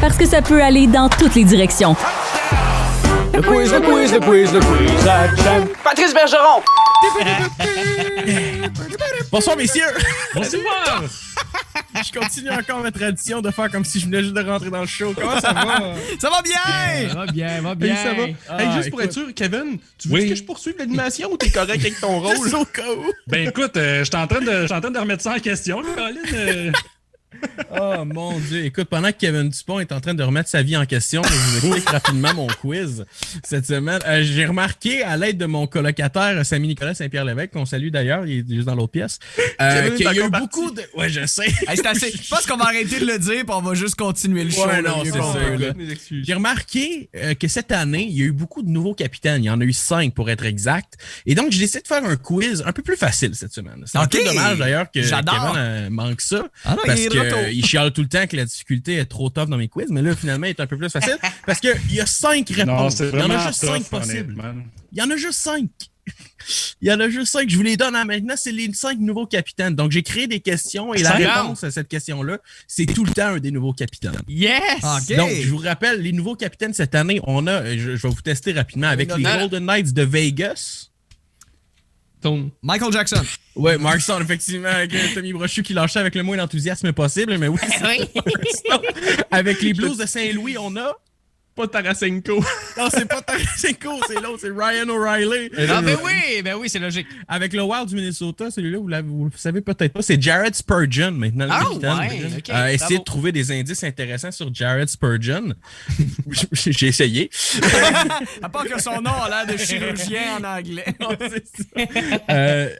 Parce que ça peut aller dans toutes les directions. Le quiz à Jam. Patrice Bergeron. Bonsoir, messieurs! Bonsoir! Je continue encore ma tradition de faire comme si je venais juste de rentrer dans le show. Comment ça va? Ça va bien! Va bien. Hey, ça va? Juste pour être sûr, Kevin, tu veux Oui. que je poursuive l'animation ou t'es correct avec ton rôle? Juste au cas où. Ben écoute, je suis en train de remettre ça en question, là, Colin. Oh mon Dieu. Écoute, pendant que Kevin Dupont est en train de remettre sa vie en question, je vous explique rapidement mon quiz cette semaine. J'ai remarqué, à l'aide de mon colocataire, Samy-Nicolas Saint-Pierre-Lévesque, qu'on salue d'ailleurs, il est juste dans l'autre pièce, qu'il y a eu beaucoup de... Ouais, je sais. Hey, c'est assez. Je pense qu'on va arrêter de le dire puis on va juste continuer le show. Ouais, là, non, mieux c'est qu'on ça, peut, là. là. J'ai remarqué que cette année, il y a eu beaucoup de nouveaux capitaines. Il y en a eu 5 pour être exact. Et donc, j'ai décidé de faire un quiz un peu plus facile cette semaine. C'est un peu dommage d'ailleurs que J'adore. Kevin manque ça. Ah non, parce il est de retour. qu'il chiale tout le temps que la difficulté est trop tough dans mes quiz. Mais là, finalement, il est un peu plus facile. Parce qu'il y a 5 réponses. Non, c'est Il y en vraiment a juste 5 tough, possibles. honnêtement. Il y en a juste 5. Il y en a juste 5. Je vous les donne maintenant. C'est les 5 nouveaux capitaines. Donc, j'ai créé des questions et la réponse à cette question-là, c'est tout le temps un des nouveaux capitaines. Yes! OK. Donc, je vous rappelle, les nouveaux capitaines cette année, on a, je vais vous tester rapidement, avec les Golden Knights de Vegas. Michael Jackson. Ouais, Mark Stone, effectivement, avec Tommy Brochu qui lâchait avec le moins d'enthousiasme possible, mais oui, c'est Mark Stone. Avec les Blues de Saint-Louis, on a... Pas Tarasenko. Non, c'est pas Tarasenko, c'est l'autre, c'est Ryan O'Reilly. Ah, ben oui, c'est logique. Avec le Wild du Minnesota, celui-là, vous le savez peut-être pas, c'est Jared Spurgeon, maintenant, le capitaine. Ouais, ok, Essayez de trouver des indices intéressants sur Jared Spurgeon. J'ai essayé. À part que son nom a l'air de chirurgien en anglais.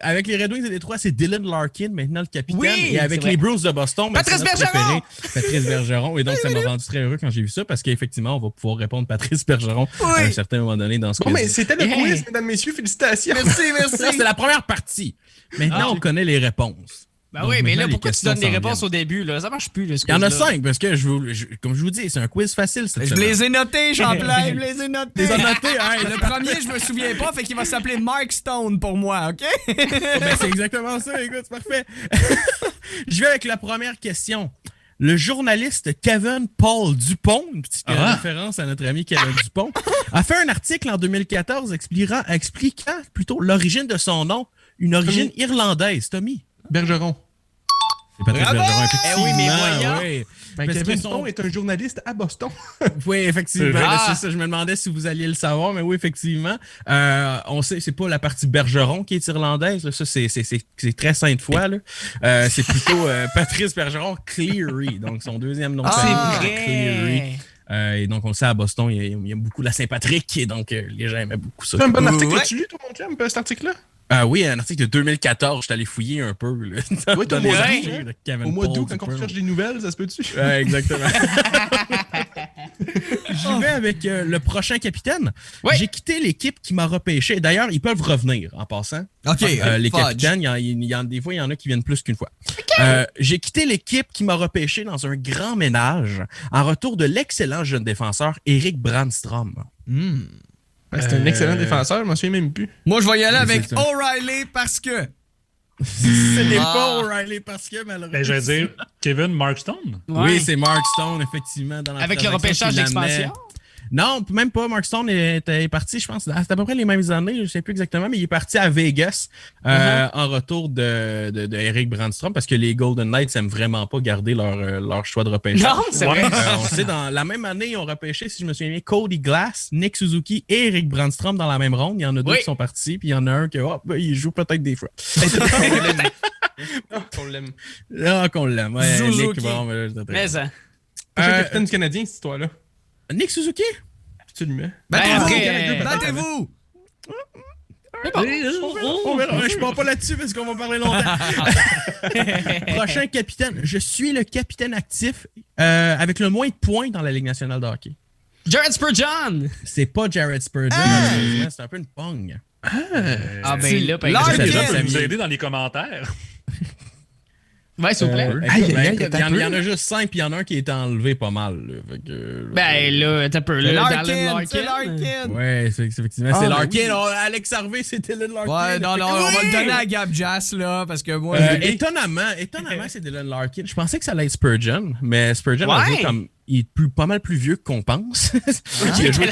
Avec les Red Wings de Détroit, c'est Dylan Larkin, maintenant le capitaine. Oui, et avec c'est les Bruins de Boston, Patrice c'est notre Bergeron! préféré, Patrice Bergeron. Et donc, ça m'a rendu très heureux quand j'ai vu ça, parce qu'effectivement, on va pouvoir répondre Patrice Bergeron à un certain moment donné dans ce Bon, quiz. mais c'était le quiz, mesdames, messieurs. Félicitations. Merci. Ça, c'est la première partie. Maintenant, on connaît les réponses. Ben Donc, oui, mais maintenant, là, les pourquoi tu questions donnes des s'en réponses viennent. au début, là? Ça marche plus, là, ce Il y en a quiz-là. 5, parce que, comme je vous dis, c'est un quiz facile cette Je semaine. les ai notés, Champlain. Je les ai notés. Les as notés, hein? Le premier, je me souviens pas, fait qu'il va s'appeler Mark Stone pour moi, OK? Ben, c'est exactement ça, écoute, c'est parfait. Je vais avec la première question. Le journaliste Kevin Paul Dupont, une petite référence à notre ami Kevin Dupont, a fait un article en 2014 expliquant plutôt l'origine de son nom, une origine irlandaise. Tommy? Bergeron. C'est Patrice Bergeron, effectivement. Eh oui, mais voyons. Oui. Ben, Parce Kevin que son- Dupont est un journaliste à Boston. Oui, effectivement. C'est vrai. Là, c'est ça, je me demandais si vous alliez le savoir, mais oui, effectivement. On sait, c'est pas la partie Bergeron qui est irlandaise. Là. Ça, c'est très sainte foi. Là. C'est plutôt Patrice Bergeron Cleary, donc son deuxième nom. de famille, Cleary. Et donc, on le sait, à Boston, il y a beaucoup la Saint-Patrick, et donc les gens aimaient beaucoup ça. C'est un bon article. Ouais. As-tu lu, toi, mon chum, cet article-là? Oui, un article de 2014. Je suis allé fouiller un peu. Là, Oui, dans au les mois archives de Kevin Au mois Paul d'août, quand Dupont. on cherche des nouvelles, ça se peut-tu? Ouais, exactement. J'y vais avec le prochain capitaine. Ouais. J'ai quitté l'équipe qui m'a repêché. D'ailleurs, ils peuvent revenir en passant. OK. Les fudge. capitaines, des fois, il y en a qui viennent plus qu'une fois. J'ai quitté l'équipe qui m'a repêché dans un grand ménage en retour de l'excellent jeune défenseur Erik Brandstrom. C'est un excellent défenseur, je m'en souviens même plus. Moi, je vais y aller avec Exactement. O'Reilly parce que. Ce n'est pas O'Reilly parce que, malheureusement. Ben, je vais dire Kevin Markstone. Oui, c'est Mark Stone, effectivement. Dans la Avec le transaction repêchage qui l'amenait. d'expansion. Non, même pas. Mark Stone est parti, je pense, c'était à peu près les mêmes années, je ne sais plus exactement, mais il est parti à Vegas en retour de Erik Brandstrom parce que les Golden Knights n'aiment vraiment pas garder leur choix de repêchage. Non, c'est vrai. On sait, dans la même année, ils ont repêché, si je me souviens bien, Cody Glass, Nick Suzuki et Erik Brandstrom dans la même ronde. Il y en a deux Oui. qui sont partis, puis il y en a un qui il joue peut-être des fois. On l'aime. Ah, qu'on l'aime. Ouais, Suzuki. Nick, bon, ben, c'est très- Mais ça. C'est le capitaine du Canadien, cette histoire-là. Nick Suzuki? Absolument. après, Battez-vous! On verra. Je ne pars pas là-dessus parce qu'on va parler longtemps. Prochain capitaine. Je suis le capitaine actif avec le moins de points dans la Ligue nationale de hockey. Jared Spurgeon. C'est pas Jared Spurgeon, malheureusement. C'est un peu une pogne. Ah, ben là, par Larkin. exemple. Les gens ça peuvent nous nous aider dans les commentaires. Ouais, s'il vous plaît. Il y en a juste 5 puis il y en a un qui est enlevé pas mal. Là. Fait que, Ben là, t'as peu. Là, Larkin, c'est Larkin. Larkin! ouais, c'est effectivement. Ah, c'est ben Larkin. oui. Oh, Alex Harvey, c'était Dylan Larkin. Ouais, non, non, on va le donner à Gab Jazz, là, parce que moi. Étonnamment, c'est Dylan Larkin. Je pensais que ça allait être Spurgeon, mais Spurgeon a Ouais. joué comme il est pas mal plus vieux qu'on pense. Il a joué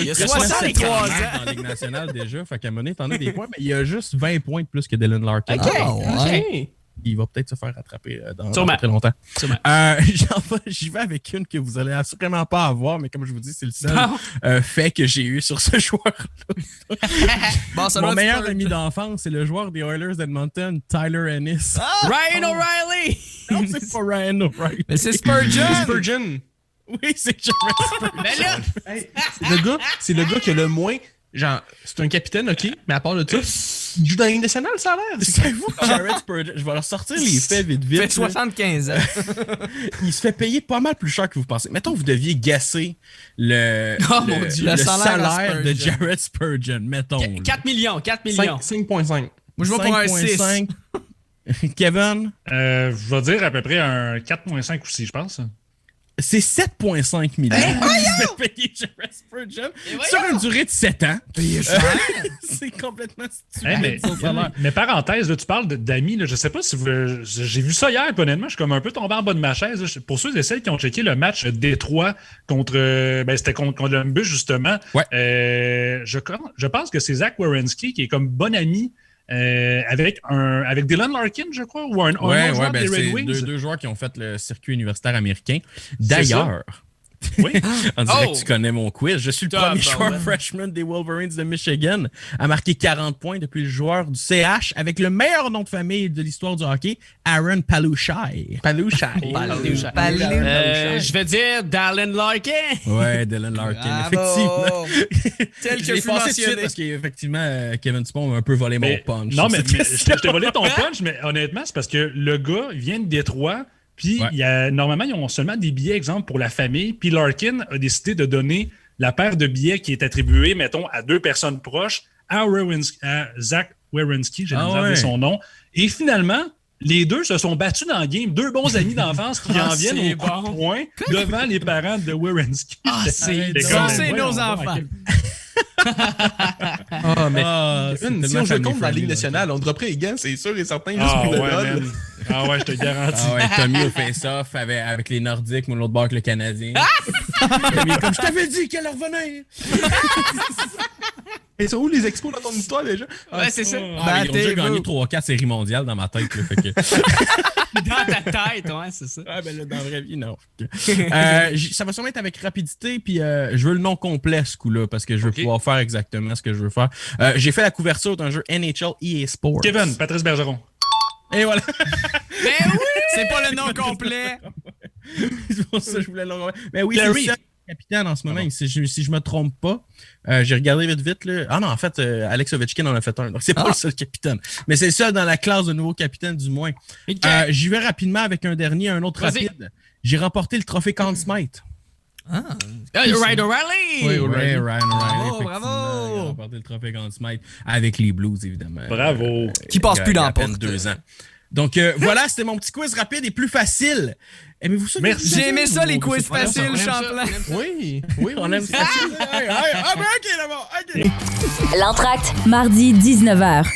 Il a 63 63 ans. dans la Ligue nationale déjà. Fait qu'à un moment donné, t'en as des points, mais il a juste 20 points de plus que Dylan Larkin. OK. Il va peut-être se faire rattraper dans Sûrement. très longtemps. Sûrement. J'y vais avec une que vous allez assurément pas avoir, mais comme je vous dis, c'est le seul fait que j'ai eu sur ce joueur-là. Bon, ça Mon doit être meilleur Spurgeon. ami d'enfance, c'est le joueur des Oilers d'Edmonton, Tyler Ennis. Ryan O'Reilly! Non, c'est pas Ryan O'Reilly. Mais c'est Spurgeon! Spurgeon. Oui, c'est Jared Spurgeon. Mais là, Hey, c'est le gars qui a le moins. Genre, c'est un capitaine, OK, mais à part de ça, il joue dans la Ligue nationale, ça a l'air. Savez-vous que Jared Spurgeon, je vais leur sortir les faits vite Il fait vite. 75 ans. Il se fait payer pas mal plus cher que vous pensez. Mettons, vous deviez guesser le mon Dieu. Le le salaire à salaire de Spurgeon. Jared Spurgeon, mettons. 4 millions, 4 millions. 5,5. Moi, je vais pour un 6. 5,5. Kevin, Je vais dire à peu près un 4,5 aussi, je pense. c'est 7,5 millions. Il se fait payer Jared Spurgeon sur une durée de 7 ans. C'est complètement stupide. Hey, son salaire. mais parenthèse, là, tu parles d'amis. Je sais pas si vous. J'ai vu ça hier, puis honnêtement, je suis comme un peu tombé en bas de ma chaise. Là. Pour ceux et celles qui ont checké le match Détroit contre. C'était contre Columbus, justement. Ouais. Je pense que c'est Zach Werenski qui est comme bon ami avec Dylan Larkin, je crois, ou un autre joueur des Red c'est Wings. deux joueurs qui ont fait le circuit universitaire américain. D'ailleurs, Oui. on dirait Oh! que tu connais mon quiz. Je suis le premier joueur ouais. freshman des Wolverines de Michigan à marquer 40 points depuis le joueur du CH avec le meilleur nom de famille de l'histoire du hockey, Aaron Palouchai. Palouchai. Je vais dire Dallin Larkin. Ouais, Dylan Larkin, Bravo! effectivement. Tel Je que l'ai fut passé tout de suite mentionné. parce qu'effectivement, Kevin Dupont a un peu volé mon punch. Non, mais sur cette je t'ai volé ton punch, mais honnêtement, c'est parce que le gars il vient de Détroit, puis Ouais. normalement, ils ont seulement des billets, exemple, pour la famille, puis Larkin a décidé de donner la paire de billets qui est attribuée, mettons, à 2 personnes proches, à Zach Werenski, j'ai demandé son nom, et finalement, les deux se sont battus dans le game, 2 bons amis d'enfance qui en viennent au coup de poing devant les parents de Werenski. Ça, c'est nos enfants. Ah, mais Kevin, si on joue contre la Ligue friendly, nationale, on dropperait les gants, c'est sûr et certain, juste Ah pour le ouais, lol. man. Ah ouais, je te garantis. Ah ouais, Tommy au face-off avec les Nordiques, moi l'autre bord avec le Canadien. Tommy est comme je t'avais dit qu'elle allait revenir. Et sont où les expos dans ton histoire déjà? Ouais, c'est ça. Ils ont déjà gagné 3-4 séries mondiales dans ma tête. Là, fait que... Dans ta tête, ouais, c'est ça. Ah, ben là, dans la vraie vie, non. Ça va sûrement être avec rapidité, puis je veux le nom complet ce coup-là, parce que je veux pouvoir faire exactement ce que je veux faire. J'ai fait la couverture d'un jeu NHL EA Sports. Kevin, Patrice Bergeron. Et voilà. Ben oui! C'est pas le nom complet. C'est pour ça que je voulais le nom complet. Mais oui, Larry. c'est ça. Capitaine en ce moment, si je me trompe pas. J'ai regardé vite là. Ah non, en fait, Alex Ovechkin en a fait un. Donc c'est pas le seul capitaine. Mais c'est le seul dans la classe de nouveau capitaine du moins. J'y vais rapidement avec un dernier, un autre Vas-y. rapide. J'ai remporté le trophée Conn Smythe. Ryan O'Reilly! Oui, Ryan O'Reilly. Bravo, effectivement. bravo. Il a remporté le trophée Conn Smythe avec les Blues, évidemment. Bravo. Qui passe plus Il y a dans à la peine porte. 2 ans. Donc voilà, c'était mon petit quiz rapide et plus facile. Aimez-vous ça? Merci. J'ai aimé ça, les Ou- quiz on aime ça, faciles, on aime ça. Champlain. Oui, On aime ça. Ah, ben ok, d'abord. OK. L'entracte, mardi 19h.